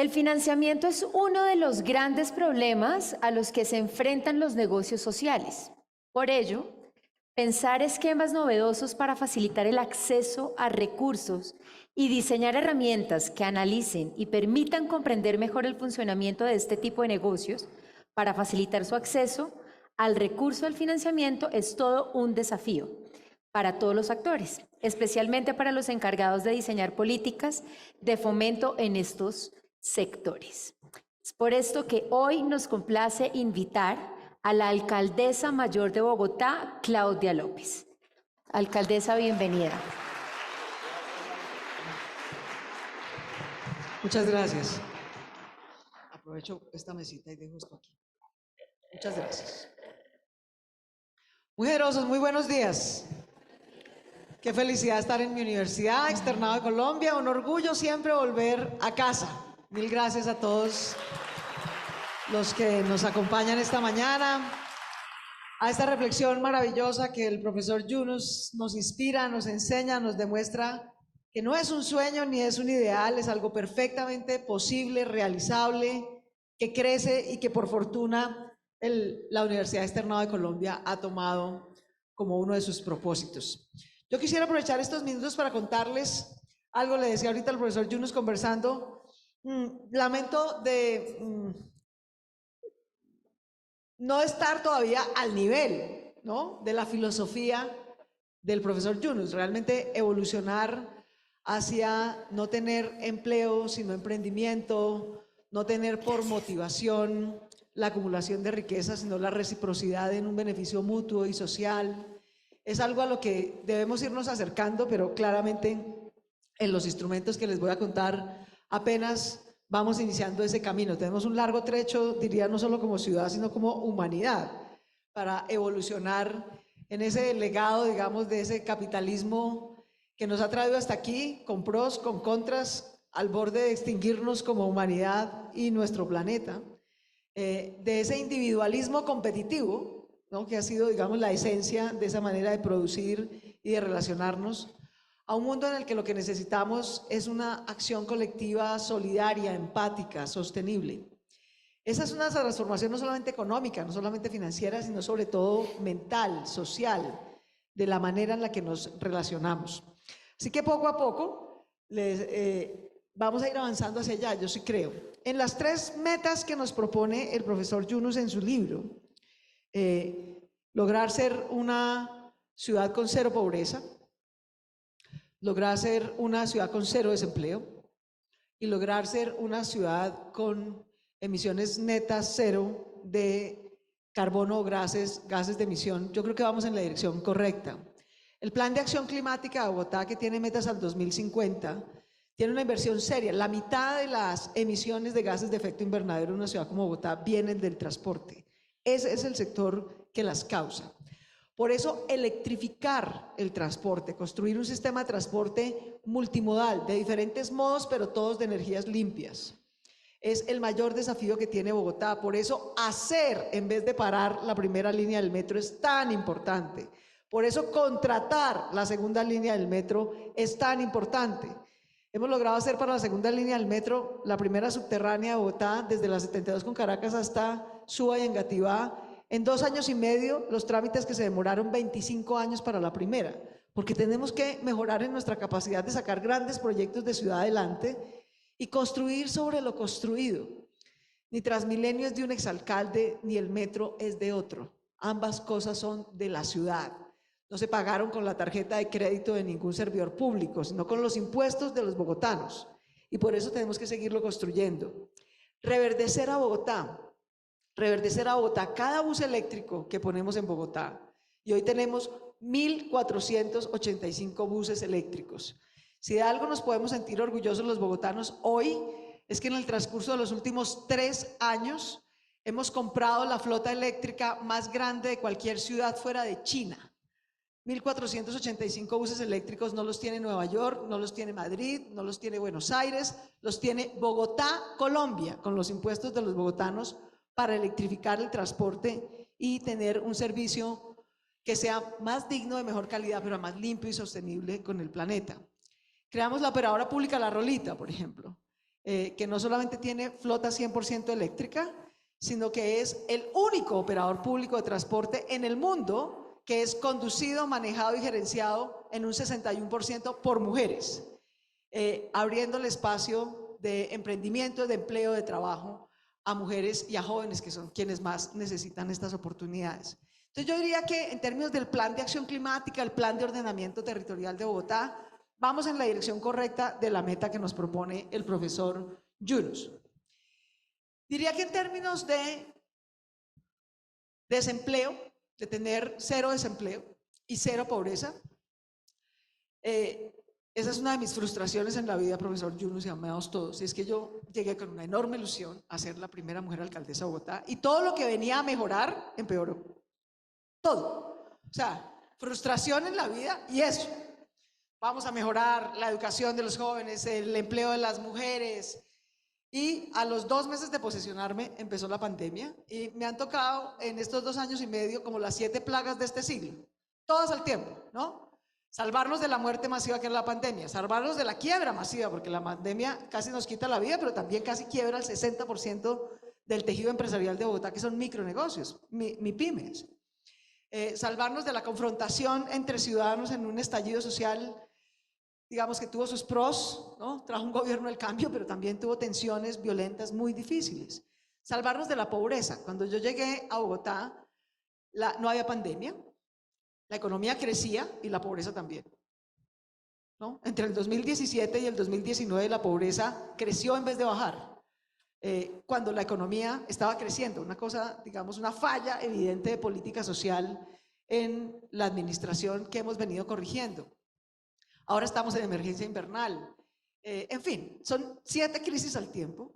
El financiamiento es uno de los grandes problemas a los que se enfrentan los negocios sociales. Por ello, pensar esquemas novedosos para facilitar el acceso a recursos y diseñar herramientas que analicen y permitan comprender mejor el funcionamiento de este tipo de negocios para facilitar su acceso al recurso del financiamiento es todo un desafío para todos los actores, especialmente para los encargados de diseñar políticas de fomento en estos sectores. Es por esto que hoy nos complace invitar a la alcaldesa mayor de Bogotá, Claudia López. Alcaldesa, bienvenida. Muchas gracias. Aprovecho esta mesita y dejo esto aquí. Muchas gracias. Muy generosos, muy buenos días. Qué felicidad estar en mi universidad, Externado de Colombia. Un orgullo siempre volver a casa. Mil gracias a todos los que nos acompañan esta mañana a esta reflexión maravillosa que el profesor Yunus nos inspira, nos enseña, nos demuestra que no es un sueño ni es un ideal, es algo perfectamente posible, realizable, que crece y que por fortuna la Universidad Externado de Colombia ha tomado como uno de sus propósitos. Yo quisiera aprovechar estos minutos para contarles algo. Le decía ahorita al profesor Yunus conversando, lamento de no estar todavía al nivel, ¿no?, de la filosofía del profesor Yunus, realmente evolucionar hacia no tener empleo sino emprendimiento, no tener por motivación la acumulación de riqueza sino la reciprocidad en un beneficio mutuo y social. Es algo a lo que debemos irnos acercando, pero claramente en los instrumentos que les voy a contar apenas vamos iniciando ese camino. Tenemos un largo trecho, diría, no solo como ciudad, sino como humanidad, para evolucionar en ese legado, digamos, de ese capitalismo que nos ha traído hasta aquí, con pros, con contras, al borde de extinguirnos como humanidad y nuestro planeta, de ese individualismo competitivo, ¿no?, que ha sido, digamos, la esencia de esa manera de producir y de relacionarnos, a un mundo en el que lo que necesitamos es una acción colectiva solidaria, empática, sostenible. Esa es una transformación no solamente económica, no solamente financiera, sino sobre todo mental, social, de la manera en la que nos relacionamos. Así que poco a poco vamos a ir avanzando hacia allá, yo sí creo. En las 3 metas que nos propone el profesor Yunus en su libro, lograr ser una ciudad con 0 pobreza, lograr ser una ciudad con 0 desempleo y lograr ser una ciudad con emisiones netas 0 de carbono o gases de emisión. Yo creo que vamos en la dirección correcta. El Plan de Acción Climática de Bogotá, que tiene metas al 2050, tiene una inversión seria. La mitad de las emisiones de gases de efecto invernadero en una ciudad como Bogotá vienen del transporte. Ese es el sector que las causa. Por eso, electrificar el transporte, construir un sistema de transporte multimodal, de diferentes modos, pero todos de energías limpias, es el mayor desafío que tiene Bogotá. Por eso, hacer en vez de parar la primera línea del metro es tan importante. Por eso, contratar la segunda línea del metro es tan importante. Hemos logrado hacer para la segunda línea del metro la primera subterránea de Bogotá, desde la 72 con Caracas hasta Suba y Engativá, en 2 años y medio, los trámites que se demoraron 25 años para la primera, porque tenemos que mejorar en nuestra capacidad de sacar grandes proyectos de ciudad adelante y construir sobre lo construido. Ni Transmilenio es de un exalcalde, ni el metro es de otro. Ambas cosas son de la ciudad. No se pagaron con la tarjeta de crédito de ningún servidor público, sino con los impuestos de los bogotanos. Y por eso tenemos que seguirlo construyendo. Reverdecer a Bogotá. Reverdecer a Bogotá, cada bus eléctrico que ponemos en Bogotá, y hoy tenemos 1.485 buses eléctricos. Si de algo nos podemos sentir orgullosos los bogotanos hoy, es que en el transcurso de los últimos 3 años hemos comprado la flota eléctrica más grande de cualquier ciudad fuera de China. 1.485 buses eléctricos no los tiene Nueva York, no los tiene Madrid, no los tiene Buenos Aires, los tiene Bogotá, Colombia, con los impuestos de los bogotanos, para electrificar el transporte y tener un servicio que sea más digno, de mejor calidad, pero más limpio y sostenible con el planeta. Creamos la operadora pública La Rolita, por ejemplo. que no solamente tiene flota 100% eléctrica, sino que es el único operador público de transporte en el mundo que es conducido, manejado y gerenciado en un 61% por mujeres, abriendo el espacio de emprendimiento, de empleo, de trabajo a mujeres y a jóvenes, que son quienes más necesitan estas oportunidades. Entonces yo diría que en términos del plan de acción climática, el plan de ordenamiento territorial de Bogotá, vamos en la dirección correcta de la meta que nos propone el profesor Yunus. Diría que en términos de desempleo, de tener cero desempleo y cero pobreza, esa es una de mis frustraciones en la vida, profesor Yunus, y amados todos, y es que yo llegué con una enorme ilusión a ser la primera mujer alcaldesa de Bogotá y todo lo que venía a mejorar empeoró. Todo. O sea, frustración en la vida y eso. Vamos a mejorar la educación de los jóvenes, el empleo de las mujeres. Y a los 2 meses de posesionarme empezó la pandemia y me han tocado en estos 2 años y medio como las 7 plagas de este siglo, todas al tiempo, ¿no? Salvarnos de la muerte masiva que es la pandemia, salvarnos de la quiebra masiva, porque la pandemia casi nos quita la vida, pero también casi quiebra el 60% del tejido empresarial de Bogotá, que son micronegocios, pymes. Salvarnos de la confrontación entre ciudadanos en un estallido social, digamos que tuvo sus pros, ¿no? Trajo un gobierno del cambio, pero también tuvo tensiones violentas muy difíciles. Salvarnos de la pobreza. Cuando yo llegué a Bogotá, no había pandemia, la economía crecía y la pobreza también, ¿no? Entre el 2017 y el 2019 la pobreza creció en vez de bajar, cuando la economía estaba creciendo. Una cosa, digamos, una falla evidente de política social en la administración que hemos venido corrigiendo. Ahora estamos en emergencia invernal. En fin, son 7 crisis al tiempo.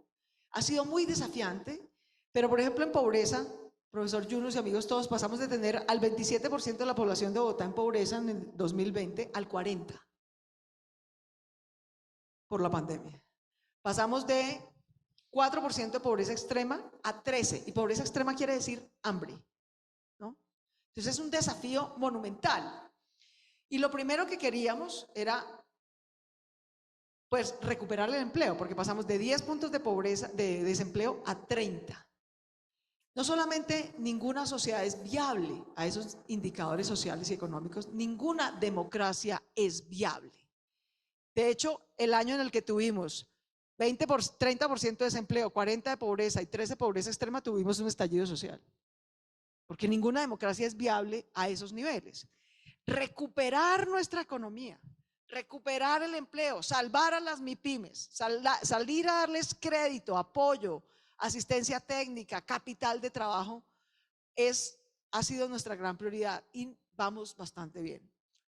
Ha sido muy desafiante, pero por ejemplo en pobreza, profesor Yunus y amigos todos, pasamos de tener al 27% de la población de Bogotá en pobreza en el 2020 al 40% por la pandemia. Pasamos de 4% de pobreza extrema a 13%, y pobreza extrema quiere decir hambre, ¿no? Entonces es un desafío monumental. Y lo primero que queríamos era, pues, recuperar el empleo, porque pasamos de 10 puntos de pobreza, de desempleo, a 30. No solamente ninguna sociedad es viable a esos indicadores sociales y económicos, ninguna democracia es viable. De hecho, el año en el que tuvimos 30% de desempleo, 40% de pobreza y 13% de pobreza extrema, tuvimos un estallido social. Porque ninguna democracia es viable a esos niveles. Recuperar nuestra economía, recuperar el empleo, salvar a las MIPYMES, salir a darles crédito, apoyo, asistencia técnica, capital de trabajo, ha sido nuestra gran prioridad y vamos bastante bien.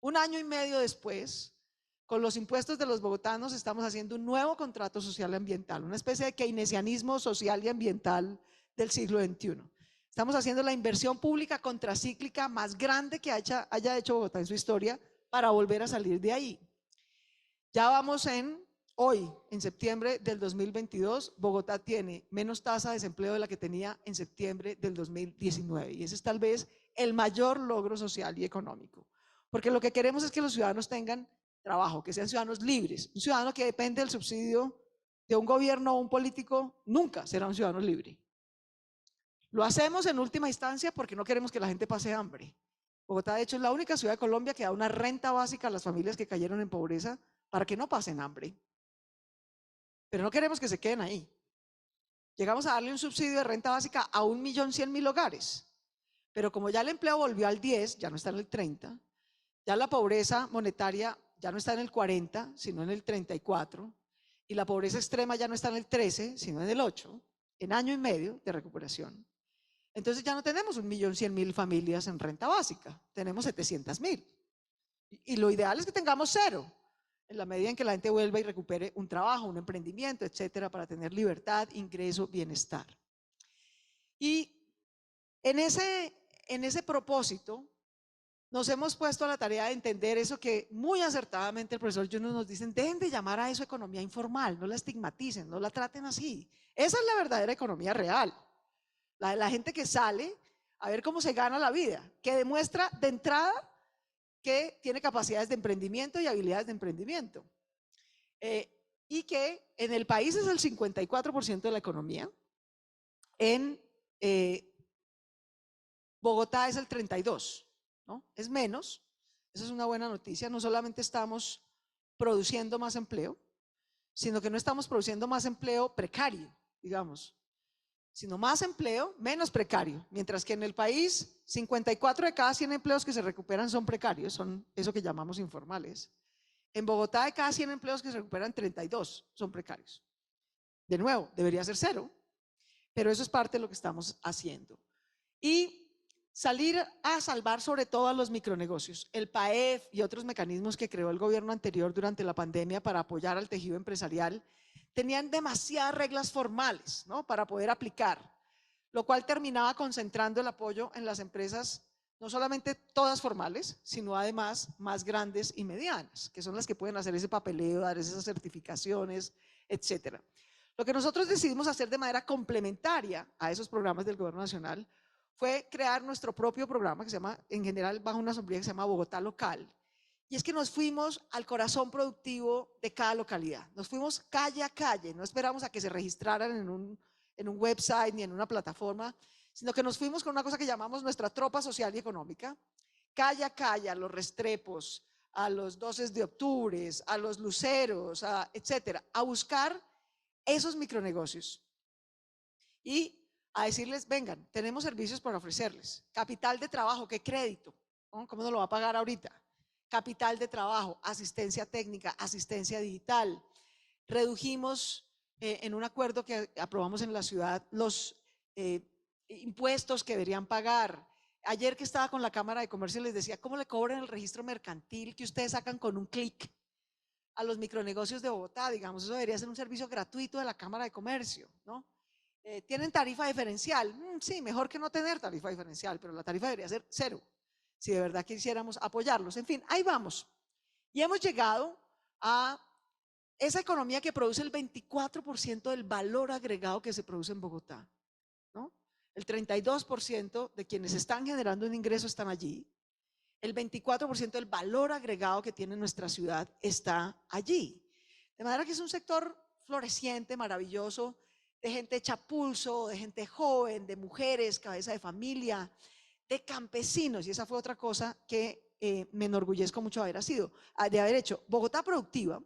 1 año y medio después, con los impuestos de los bogotanos estamos haciendo un nuevo contrato social ambiental, una especie de keynesianismo social y ambiental del siglo XXI. Estamos haciendo la inversión pública contracíclica más grande que haya hecho Bogotá en su historia para volver a salir de ahí. Ya vamos hoy, en septiembre del 2022, Bogotá tiene menos tasa de desempleo de la que tenía en septiembre del 2019. Y ese es tal vez el mayor logro social y económico. Porque lo que queremos es que los ciudadanos tengan trabajo, que sean ciudadanos libres. Un ciudadano que depende del subsidio de un gobierno o un político nunca será un ciudadano libre. Lo hacemos en última instancia porque no queremos que la gente pase hambre. Bogotá, de hecho, es la única ciudad de Colombia que da una renta básica a las familias que cayeron en pobreza para que no pasen hambre. Pero no queremos que se queden ahí. Llegamos a darle un subsidio de renta básica a 1.100.000 hogares. Pero como ya el empleo volvió al 10, ya no está en el 30, ya la pobreza monetaria ya no está en el 40, sino en el 34, y la pobreza extrema ya no está en el 13, sino en el 8, en año y medio de recuperación. Entonces ya no tenemos 1.100.000 familias en renta básica, tenemos 700.000. Y lo ideal es que tengamos 0, en la medida en que la gente vuelva y recupere un trabajo, un emprendimiento, etcétera, para tener libertad, ingreso, bienestar. Y en ese propósito, nos hemos puesto a la tarea de entender eso que muy acertadamente el profesor Yunus nos dice: dejen de llamar a eso economía informal, no la estigmaticen, no la traten así. Esa es la verdadera economía real. La de la gente que sale a ver cómo se gana la vida, que demuestra de entrada que tiene capacidades de emprendimiento y habilidades de emprendimiento. y que en el país es el 54% de la economía, en Bogotá es el 32%, ¿no? Es menos, esa es una buena noticia. No solamente estamos produciendo más empleo, sino que no estamos produciendo más empleo precario, digamos, sino más empleo menos precario, mientras que en el país 54 de cada 100 empleos que se recuperan son precarios, son eso que llamamos informales. En Bogotá, de cada 100 empleos que se recuperan, 32 son precarios. De nuevo, debería ser 0, pero eso es parte de lo que estamos haciendo. Y salir a salvar sobre todo a los micronegocios. El PAEF y otros mecanismos que creó el gobierno anterior durante la pandemia para apoyar al tejido empresarial tenían demasiadas reglas formales, ¿no?, para poder aplicar, lo cual terminaba concentrando el apoyo en las empresas, no solamente todas formales, sino además más grandes y medianas, que son las que pueden hacer ese papeleo, dar esas certificaciones, etcétera. Lo que nosotros decidimos hacer de manera complementaria a esos programas del gobierno nacional fue crear nuestro propio programa que se llama, en general bajo una sombrilla que se llama Bogotá Local. Y es que nos fuimos al corazón productivo de cada localidad. Nos fuimos calle a calle, no esperamos a que se registraran en un website ni en una plataforma, sino que nos fuimos con una cosa que llamamos nuestra tropa social y económica, calle a calle, a los Restrepos, a los 12 de octubre, a los Luceros, etcétera, a buscar esos micronegocios y a decirles, vengan, tenemos servicios para ofrecerles. Capital de trabajo, ¿qué crédito? ¿Cómo nos lo va a pagar ahorita? Capital de trabajo, asistencia técnica, asistencia digital. Redujimos en un acuerdo que aprobamos en la ciudad los impuestos que deberían pagar. Ayer que estaba con la Cámara de Comercio les decía, ¿cómo le cobran el registro mercantil que ustedes sacan con un clic a los micronegocios de Bogotá? Digamos, eso debería ser un servicio gratuito de la Cámara de Comercio, ¿no? ¿Tienen tarifa diferencial? Sí, mejor que no tener tarifa diferencial, pero la tarifa debería ser 0, si de verdad quisiéramos apoyarlos. En fin, ahí vamos. Y hemos llegado a esa economía que produce el 24% del valor agregado que se produce en Bogotá, ¿no? El 32% de quienes están generando un ingreso están allí. El 24% del valor agregado que tiene nuestra ciudad está allí. De manera que es un sector floreciente, maravilloso, de gente hecha pulso, de gente joven, de mujeres, cabeza de familia, de campesinos. Y esa fue otra cosa que me enorgullezco mucho de haber hecho. Bogotá Productiva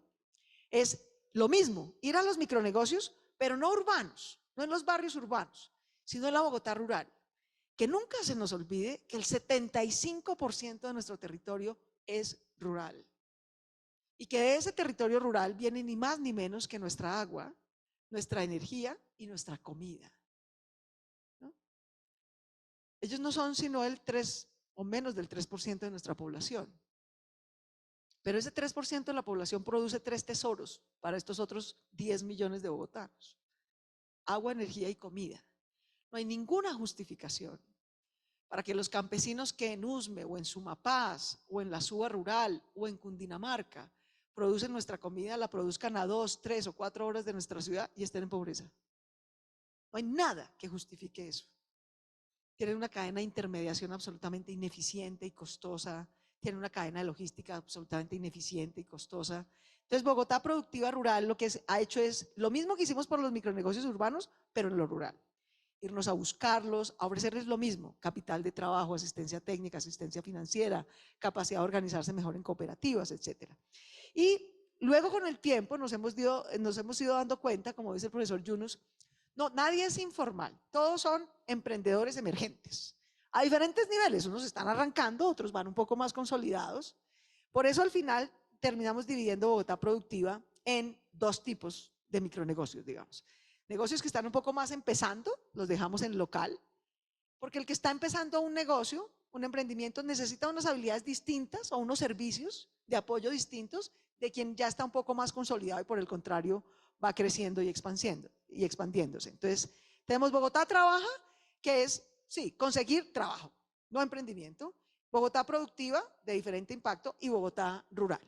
es lo mismo, ir a los micronegocios, pero no urbanos, no en los barrios urbanos, sino en la Bogotá rural. Que nunca se nos olvide que el 75% de nuestro territorio es rural. Y que de ese territorio rural viene ni más ni menos que nuestra agua, nuestra energía y nuestra comida, ¿no? Ellos no son sino el 3 o menos del 3% de nuestra población. Pero ese 3% de la población produce 3 tesoros para estos otros 10 millones de bogotanos: agua, energía y comida. No hay ninguna justificación para que los campesinos que en Usme o en Sumapaz o en la Suba rural o en Cundinamarca producen nuestra comida, la produzcan a 2, 3 o 4 horas de nuestra ciudad y estén en pobreza. No hay nada que justifique eso. Tienen una cadena de intermediación absolutamente ineficiente y costosa, tienen una cadena de logística absolutamente ineficiente y costosa. Entonces, Bogotá Productiva Rural lo que ha hecho es lo mismo que hicimos por los micronegocios urbanos, pero en lo rural. Irnos a buscarlos, a ofrecerles lo mismo: capital de trabajo, asistencia técnica, asistencia financiera, capacidad de organizarse mejor en cooperativas, etcétera. Y luego, con el tiempo, nos hemos ido dando cuenta, como dice el profesor Yunus, no, nadie es informal, todos son emprendedores emergentes, a diferentes niveles. Unos están arrancando, otros van un poco más consolidados. Por eso al final terminamos dividiendo Bogotá Productiva en 2 tipos de micronegocios, digamos. Negocios que están un poco más empezando, los dejamos en local, porque el que está empezando un negocio, un emprendimiento, necesita unas habilidades distintas o unos servicios de apoyo distintos de quien ya está un poco más consolidado y por el contrario va creciendo y expandiéndose. Entonces, tenemos Bogotá Trabaja, que es, sí, conseguir trabajo, no emprendimiento; Bogotá Productiva, de diferente impacto; y Bogotá Rural.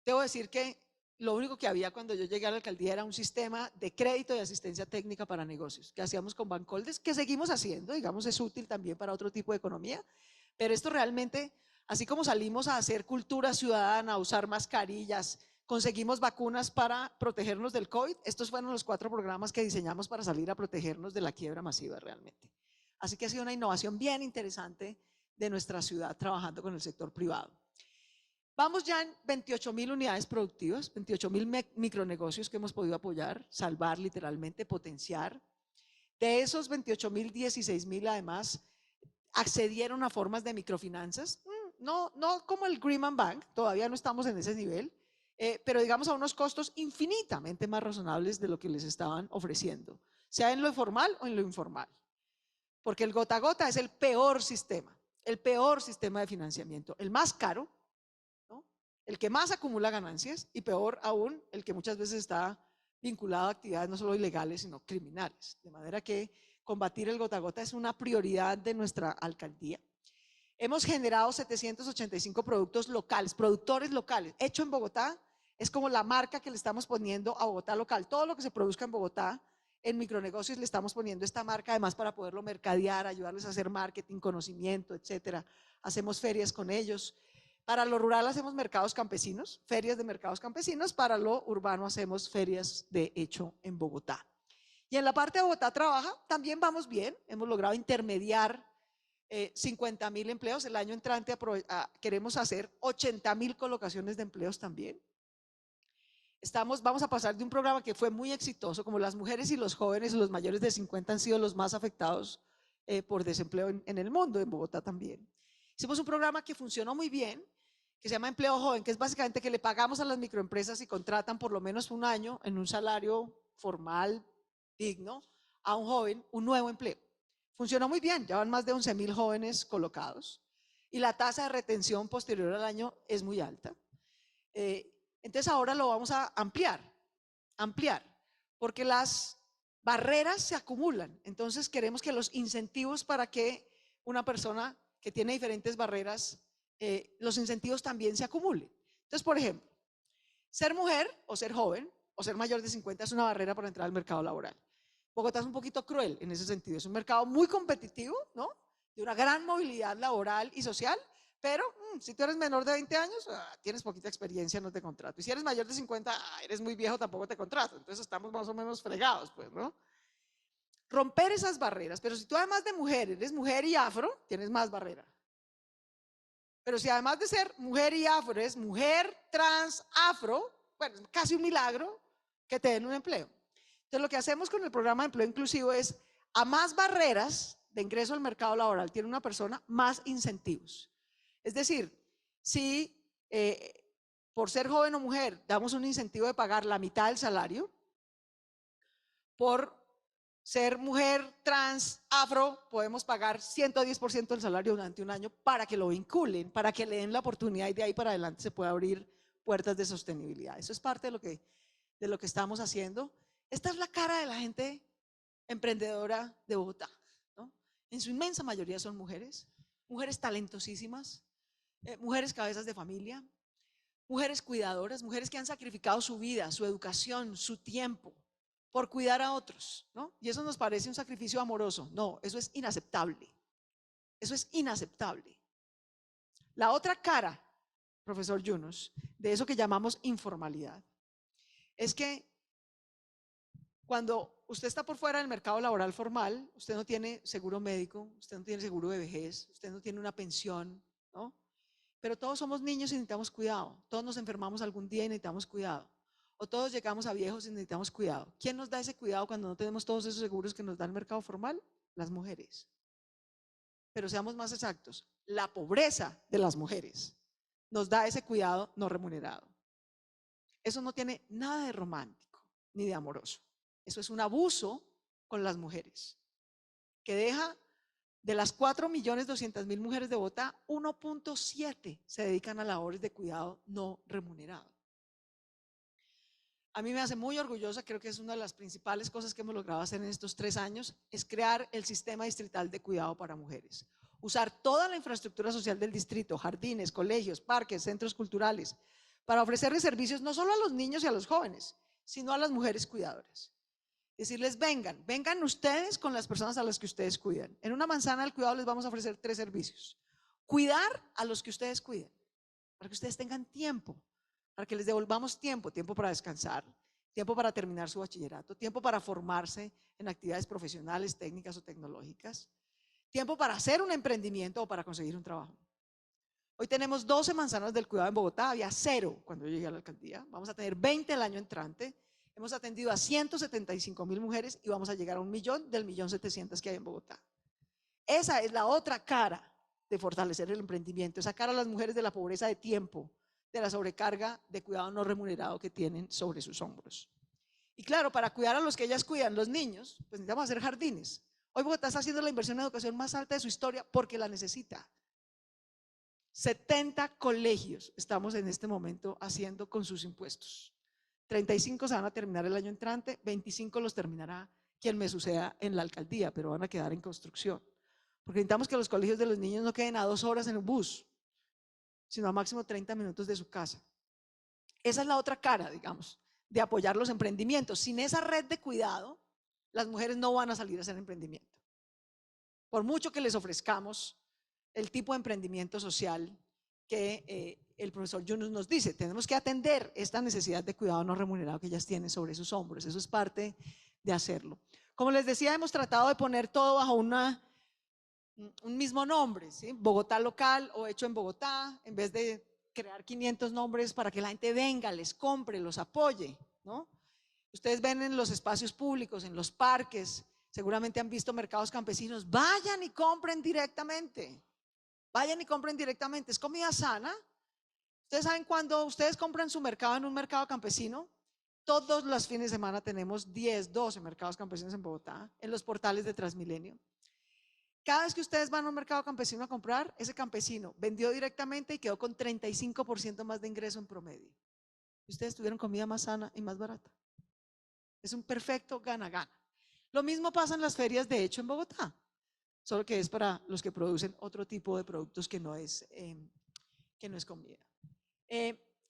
Debo decir que lo único que había cuando yo llegué a la alcaldía era un sistema de crédito y asistencia técnica para negocios que hacíamos con Bancoldes, que seguimos haciendo, digamos, es útil también para otro tipo de economía, pero esto realmente Así como salimos a hacer cultura ciudadana, a usar mascarillas, conseguimos vacunas para protegernos del COVID. Estos fueron los 4 programas que diseñamos para salir a protegernos de la quiebra masiva realmente. Así que ha sido una innovación bien interesante de nuestra ciudad trabajando con el sector privado. Vamos ya en 28.000 unidades productivas, 28.000 micronegocios que hemos podido apoyar, salvar literalmente, potenciar. De esos 28.000, 16.000 además accedieron a formas de microfinanzas, no como el Green Bank, todavía no estamos en ese nivel, pero digamos a unos costos infinitamente más razonables de lo que les estaban ofreciendo, sea en lo formal o en lo informal. Porque el gota a gota es el peor sistema de financiamiento, el más caro, ¿no? El que más acumula ganancias y peor aún, el que muchas veces está vinculado a actividades no solo ilegales, sino criminales. De manera que combatir el gota a gota es una prioridad de nuestra alcaldía. Hemos generado 785 productos locales, productores locales. Hecho en Bogotá es como la marca que le estamos poniendo a Bogotá local. Todo lo que se produzca en Bogotá, en micronegocios, le estamos poniendo esta marca, además para poderlo mercadear, ayudarles a hacer marketing, conocimiento, etcétera. Hacemos ferias con ellos. Para lo rural hacemos mercados campesinos, ferias de mercados campesinos. Para lo urbano hacemos ferias de hecho en Bogotá. Y en la parte de Bogotá trabaja, también vamos bien. Hemos logrado intermediar 50.000 empleos. El año entrante queremos hacer 80.000 colocaciones de empleos también. Vamos a pasar de un programa que fue muy exitoso, como las mujeres y los jóvenes y los mayores de 50 han sido los más afectados por desempleo en el mundo, en Bogotá también. Hicimos un programa que funcionó muy bien, que se llama Empleo Joven, que es básicamente que le pagamos a las microempresas y contratan por lo menos un año en un salario formal, digno, a un joven, un nuevo empleo. Funcionó muy bien, ya van más de 11.000 jóvenes colocados y la tasa de retención posterior al año es muy alta. Entonces ahora lo vamos a ampliar, porque las barreras se acumulan. Entonces queremos que los incentivos para que una persona que tiene diferentes barreras, los incentivos también se acumulen. Entonces, por ejemplo, ser mujer o ser joven o ser mayor de 50 es una barrera para entrar al mercado laboral. Bogotá es un poquito cruel en ese sentido, es un mercado muy competitivo, ¿no? De una gran movilidad laboral y social, pero si tú eres menor de 20 años, tienes poquita experiencia, no te contrato. Y si eres mayor de 50, eres muy viejo, tampoco te contrato. Entonces estamos más o menos fregados, pues, ¿no? Romper esas barreras, pero si tú además de mujer, eres mujer y afro, tienes más barrera. Pero si además de ser mujer y afro, eres mujer, trans, afro, bueno, es casi un milagro que te den un empleo. Entonces, lo que hacemos con el programa de empleo inclusivo es, a más barreras de ingreso al mercado laboral tiene una persona, más incentivos. Es decir, si por ser joven o mujer damos un incentivo de pagar la mitad del salario, por ser mujer, trans, afro, podemos pagar 110% del salario durante un año para que lo vinculen, para que le den la oportunidad y de ahí para adelante se pueda abrir puertas de sostenibilidad. Eso es parte de lo que estamos haciendo. Esta es la cara de la gente emprendedora de Bogotá, ¿no? En su inmensa mayoría son mujeres, mujeres talentosísimas, mujeres cabezas de familia, mujeres cuidadoras, mujeres que han sacrificado su vida, su educación, su tiempo por cuidar a otros, ¿no? Y eso nos parece un sacrificio amoroso. No, eso es inaceptable. Eso es inaceptable. La otra cara, profesor Yunus, de eso que llamamos informalidad, es que cuando usted está por fuera del mercado laboral formal, usted no tiene seguro médico, usted no tiene seguro de vejez, usted no tiene una pensión, ¿no? Pero todos somos niños y necesitamos cuidado. Todos nos enfermamos algún día y necesitamos cuidado. O todos llegamos a viejos y necesitamos cuidado. ¿Quién nos da ese cuidado cuando no tenemos todos esos seguros que nos da el mercado formal? Las mujeres. Pero seamos más exactos, la pobreza de las mujeres nos da ese cuidado no remunerado. Eso no tiene nada de romántico ni de amoroso. Eso es un abuso con las mujeres, que deja de las 4.200.000 mujeres de Bogotá, 1.7 se dedican a labores de cuidado no remunerado. A mí me hace muy orgullosa, creo que es una de las principales cosas que hemos logrado hacer en estos 3 años, es crear el sistema distrital de cuidado para mujeres. Usar toda la infraestructura social del distrito, jardines, colegios, parques, centros culturales, para ofrecerles servicios no solo a los niños y a los jóvenes, sino a las mujeres cuidadoras. Decirles, vengan ustedes con las personas a las que ustedes cuidan. En una manzana del cuidado les vamos a ofrecer 3 servicios. cuidar a los que ustedes cuiden, para que ustedes tengan tiempo, para que les devolvamos tiempo, tiempo para descansar, tiempo para terminar su bachillerato, tiempo para formarse en actividades profesionales, técnicas o tecnológicas, tiempo para hacer un emprendimiento o para conseguir un trabajo. Hoy tenemos 12 manzanas del cuidado en Bogotá, había 0 cuando yo llegué a la alcaldía, vamos a tener 20 el año entrante, hemos atendido a 175.000 mujeres y vamos a llegar a 1.000.000 del 1.700.000 que hay en Bogotá. Esa es la otra cara de fortalecer el emprendimiento, sacar a las mujeres de la pobreza de tiempo, de la sobrecarga de cuidado no remunerado que tienen sobre sus hombros. Y claro, para cuidar a los que ellas cuidan, los niños, pues necesitamos hacer jardines. Hoy Bogotá está haciendo la inversión en educación más alta de su historia porque la necesita. 70 colegios estamos en este momento haciendo con sus impuestos. 35 se van a terminar el año entrante, 25 los terminará quien me suceda en la alcaldía, pero van a quedar en construcción. Porque necesitamos que los colegios de los niños no queden a 2 horas en un bus, sino a máximo 30 minutos de su casa. Esa es la otra cara, digamos, de apoyar los emprendimientos. Sin esa red de cuidado, las mujeres no van a salir a hacer emprendimiento. Por mucho que les ofrezcamos el tipo de emprendimiento social que el profesor Yunus nos dice, tenemos que atender esta necesidad de cuidado no remunerado que ellas tienen sobre sus hombros. Eso es parte de hacerlo. Como les decía, hemos tratado de poner todo bajo un mismo nombre, ¿sí? Bogotá local o hecho en Bogotá, en vez de crear 500 nombres para que la gente venga, les compre, los apoye, ¿no? Ustedes ven en los espacios públicos, en los parques, seguramente han visto mercados campesinos. Vayan y compren directamente. Vayan y compren directamente. Es comida sana. Ustedes saben, cuando ustedes compran su mercado en un mercado campesino, todos los fines de semana tenemos 10, 12 mercados campesinos en Bogotá, en los portales de Transmilenio. Cada vez que ustedes van a un mercado campesino a comprar, ese campesino vendió directamente y quedó con 35% más de ingreso en promedio. Y ustedes tuvieron comida más sana y más barata. Es un perfecto gana-gana. Lo mismo pasa en las ferias de hecho en Bogotá, solo que es para los que producen otro tipo de productos que no es comida.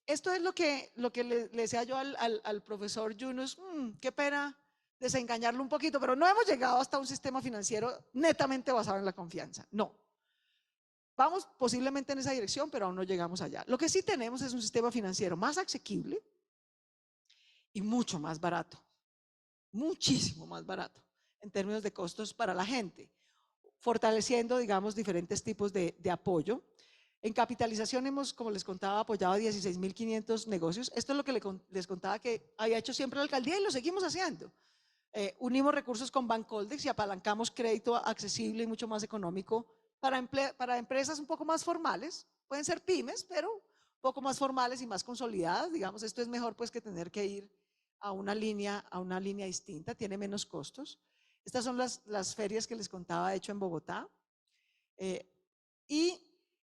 Esto es lo que le decía yo al profesor Yunus, qué pena desengañarlo un poquito, pero no hemos llegado hasta un sistema financiero netamente basado en la confianza, no. Vamos posiblemente en esa dirección, pero aún no llegamos allá. Lo que sí tenemos es un sistema financiero más asequible y mucho más barato, muchísimo más barato en términos de costos para la gente, fortaleciendo, digamos, diferentes tipos de apoyo. En capitalización hemos, como les contaba, apoyado a 16.500 negocios. Esto es lo que les contaba que había hecho siempre la alcaldía y lo seguimos haciendo. Unimos recursos con Bancoldex y apalancamos crédito accesible y mucho más económico para empresas un poco más formales. Pueden ser pymes, pero un poco más formales y más consolidadas. Digamos, esto es mejor pues que tener que ir a una línea distinta, tiene menos costos. Estas son las ferias que les contaba, hecho en Bogotá. Y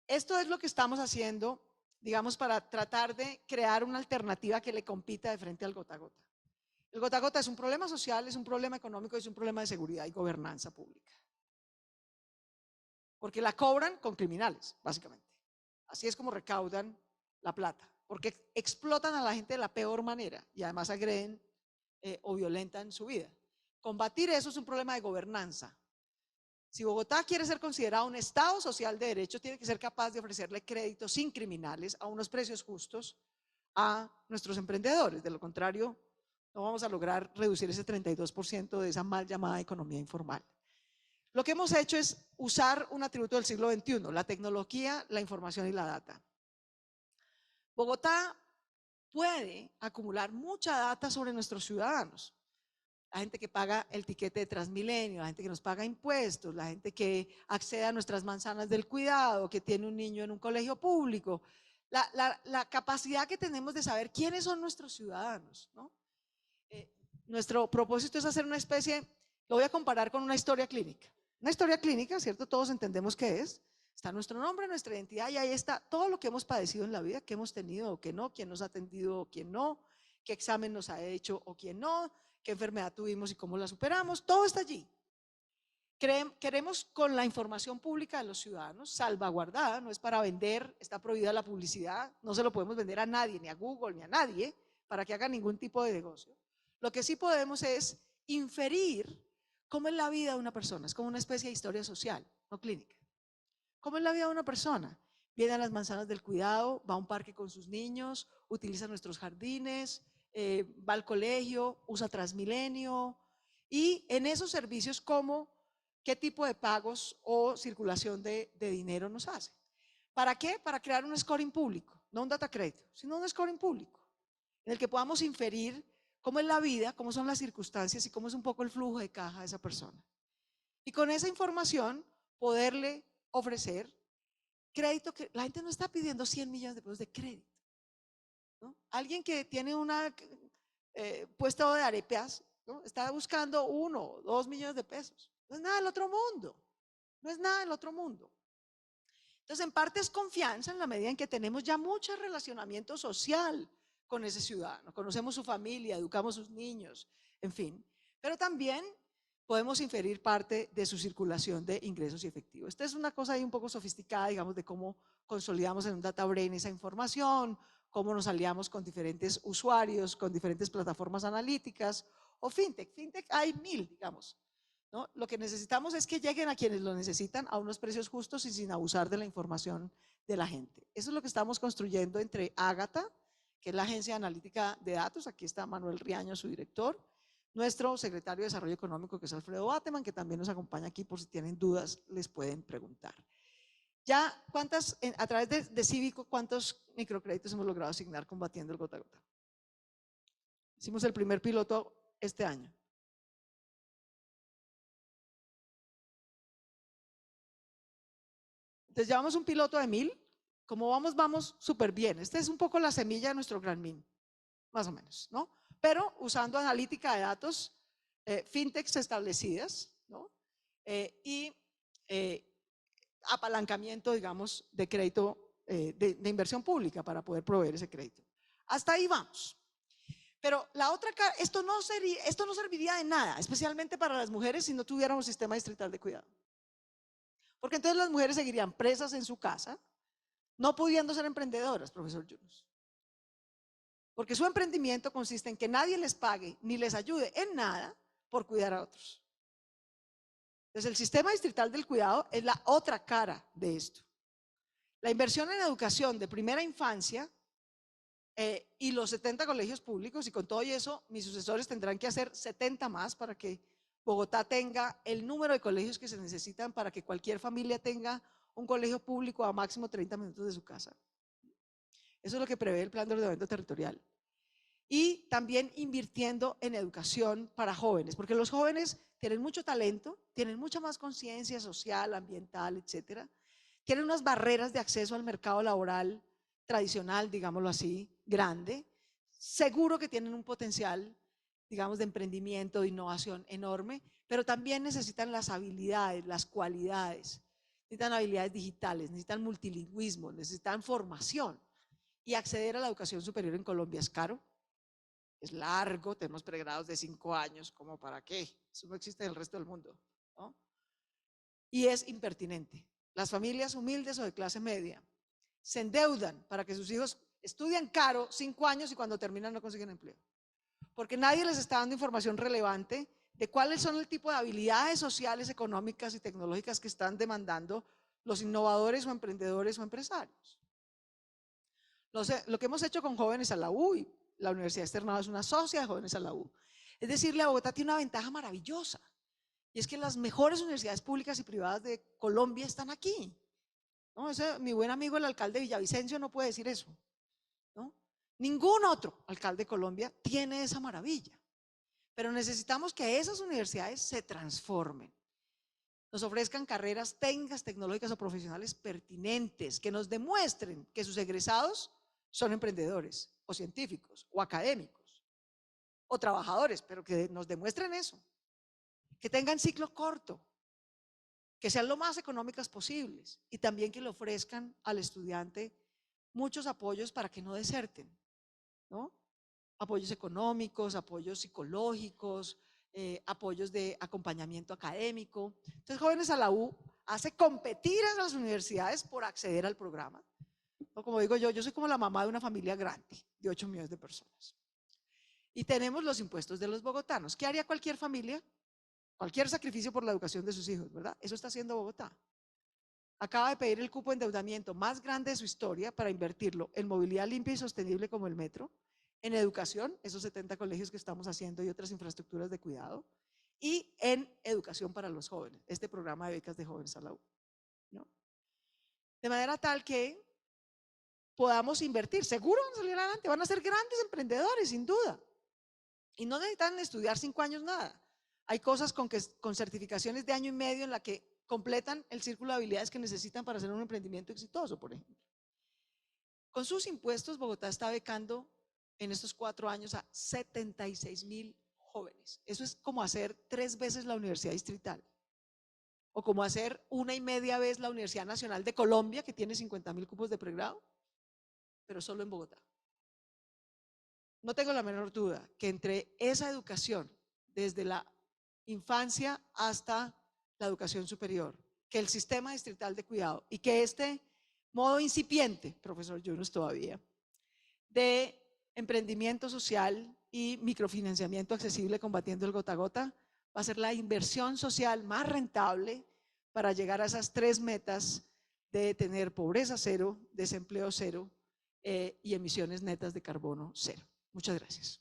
esto es lo que estamos haciendo, digamos, para tratar de crear una alternativa que le compita de frente al gota a gota. El gota a gota es un problema social, es un problema económico, es un problema de seguridad y gobernanza pública. Porque la cobran con criminales, básicamente. Así es como recaudan la plata, porque explotan a la gente de la peor manera y además agreden o violentan su vida. Combatir eso es un problema de gobernanza. Si Bogotá quiere ser considerado un Estado social de derecho, tiene que ser capaz de ofrecerle créditos sin criminales a unos precios justos a nuestros emprendedores. De lo contrario, no vamos a lograr reducir ese 32% de esa mal llamada economía informal. Lo que hemos hecho es usar un atributo del siglo XXI, la tecnología, la información y la data. Bogotá puede acumular mucha data sobre nuestros ciudadanos. La gente que paga el tiquete de Transmilenio, la gente que nos paga impuestos, la gente que accede a nuestras manzanas del cuidado, que tiene un niño en un colegio público, la capacidad que tenemos de saber quiénes son nuestros ciudadanos, ¿no? Nuestro propósito es hacer una especie, lo voy a comparar con una historia clínica. Una historia clínica, ¿cierto? Todos entendemos qué es. Está nuestro nombre, nuestra identidad y ahí está todo lo que hemos padecido en la vida, qué hemos tenido o qué no, quién nos ha atendido o quién no, qué examen nos ha hecho o quién no, qué enfermedad tuvimos y cómo la superamos, todo está allí. Queremos con la información pública de los ciudadanos, salvaguardada, no es para vender, está prohibida la publicidad, no se lo podemos vender a nadie, ni a Google, ni a nadie, para que haga ningún tipo de negocio. Lo que sí podemos es inferir cómo es la vida de una persona, es como una especie de historia social, no clínica. ¿Cómo es la vida de una persona? Viene a las manzanas del cuidado, va a un parque con sus niños, utiliza nuestros jardines, va al colegio, usa Transmilenio, y en esos servicios, ¿qué tipo de pagos o circulación de dinero nos hace? ¿Para qué? Para crear un scoring público, no un data crédito, sino un scoring público, en el que podamos inferir cómo es la vida, cómo son las circunstancias y cómo es un poco el flujo de caja de esa persona. Y con esa información poderle ofrecer crédito, que la gente no está pidiendo 100 millones de pesos de crédito, ¿no? Alguien que tiene una puesto de arepas, ¿no? Está buscando 1 o 2 millones de pesos. No es nada del otro mundo, no es nada del otro mundo. Entonces, en parte es confianza en la medida en que tenemos ya mucho relacionamiento social con ese ciudadano. Conocemos su familia, educamos sus niños, en fin. Pero también podemos inferir parte de su circulación de ingresos y efectivos. Esta es una cosa ahí un poco sofisticada, digamos, de cómo consolidamos en un data brain esa información, cómo nos aliamos con diferentes usuarios, con diferentes plataformas analíticas o fintech. Fintech hay 1000, digamos, ¿no? Lo que necesitamos es que lleguen a quienes lo necesitan a unos precios justos y sin abusar de la información de la gente. Eso es lo que estamos construyendo entre Ágata, que es la agencia analítica de datos, aquí está Manuel Riaño, su director, nuestro secretario de Desarrollo Económico, que es Alfredo Bateman, que también nos acompaña aquí por si tienen dudas, les pueden preguntar. Ya, a través de Cívico, ¿cuántos microcréditos hemos logrado asignar combatiendo el gota a gota? Hicimos el primer piloto este año. Entonces llevamos un piloto de 1000, como vamos súper bien. Esta es un poco la semilla de nuestro Gran Min, más o menos, ¿no? Pero usando analítica de datos, fintechs establecidas, ¿no? Y apalancamiento, digamos, de crédito, de inversión pública para poder proveer ese crédito. Hasta ahí vamos. Pero la otra cara, esto no serviría de nada, especialmente para las mujeres, si no tuviéramos un sistema distrital de cuidado. Porque entonces las mujeres seguirían presas en su casa, no pudiendo ser emprendedoras, profesor Yunus. Porque su emprendimiento consiste en que nadie les pague ni les ayude en nada por cuidar a otros. Entonces el sistema distrital del cuidado es la otra cara de esto. La inversión en educación de primera infancia y los 70 colegios públicos, y con todo eso mis sucesores tendrán que hacer 70 más para que Bogotá tenga el número de colegios que se necesitan para que cualquier familia tenga un colegio público a máximo 30 minutos de su casa. Eso es lo que prevé el plan de ordenamiento territorial. Y también invirtiendo en educación para jóvenes, porque los jóvenes tienen mucho talento, tienen mucha más conciencia social, ambiental, etcétera. Tienen unas barreras de acceso al mercado laboral tradicional, digámoslo así, grande. Seguro que tienen un potencial, digamos, de emprendimiento, de innovación enorme, pero también necesitan las habilidades, las cualidades. Necesitan habilidades digitales, necesitan multilingüismo, necesitan formación. Y acceder a la educación superior en Colombia es caro, es largo, tenemos pregrados de 5 años, ¿como para qué? Eso no existe en el resto del mundo, ¿no? Y es impertinente. Las familias humildes o de clase media se endeudan para que sus hijos estudien caro 5 años y cuando terminan no consiguen empleo. Porque nadie les está dando información relevante de cuáles son el tipo de habilidades sociales, económicas y tecnológicas que están demandando los innovadores o emprendedores o empresarios. Lo que hemos hecho con Jóvenes a la U, y la Universidad Externado es una socia de Jóvenes a la U, es decirle a Bogotá tiene una ventaja maravillosa, y es que las mejores universidades públicas y privadas de Colombia están aquí. ¿No? Mi buen amigo el alcalde Villavicencio no puede decir eso, ¿no? Ningún otro alcalde de Colombia tiene esa maravilla, pero necesitamos que esas universidades se transformen, nos ofrezcan carreras técnicas, tecnológicas o profesionales pertinentes, que nos demuestren que sus egresados son emprendedores o científicos o académicos o trabajadores, pero que nos demuestren eso, que tengan ciclo corto, que sean lo más económicas posibles y también que le ofrezcan al estudiante muchos apoyos para que no deserten, ¿no? Apoyos económicos, apoyos psicológicos, apoyos de acompañamiento académico. Entonces, Jóvenes a la U hace competir a las universidades por acceder al programa. ¿No? Como digo yo soy como la mamá de una familia grande, de 8 millones de personas. Y tenemos los impuestos de los bogotanos. ¿Qué haría cualquier familia? Cualquier sacrificio por la educación de sus hijos, ¿verdad? Eso está haciendo Bogotá. acaba de pedir el cupo de endeudamiento más grande de su historia para invertirlo en movilidad limpia y sostenible como el metro, en educación, esos 70 colegios que estamos haciendo y otras infraestructuras de cuidado, y en educación para los jóvenes, este programa de becas de jóvenes a la U, ¿no? De manera tal que podamos invertir, seguro van a salir adelante, van a ser grandes emprendedores, sin duda, y no necesitan estudiar 5 años nada. Hay cosas con certificaciones de año y medio en la que completan el círculo de habilidades que necesitan para hacer un emprendimiento exitoso, por ejemplo. Con sus impuestos, Bogotá está becando en estos 4 años a 76.000 jóvenes. Eso es como hacer 3 veces la Universidad Distrital, o como hacer 1,5 veces la Universidad Nacional de Colombia, que tiene 50.000 cupos de pregrado, pero solo en Bogotá. No tengo la menor duda que entre esa educación, desde la infancia hasta la educación superior, que el sistema distrital de cuidado y que este modo incipiente, profesor Yunus todavía, de emprendimiento social y microfinanciamiento accesible combatiendo el gota a gota, va a ser la inversión social más rentable para llegar a esas 3 metas de tener pobreza cero, desempleo cero y emisiones netas de carbono cero. Muchas gracias.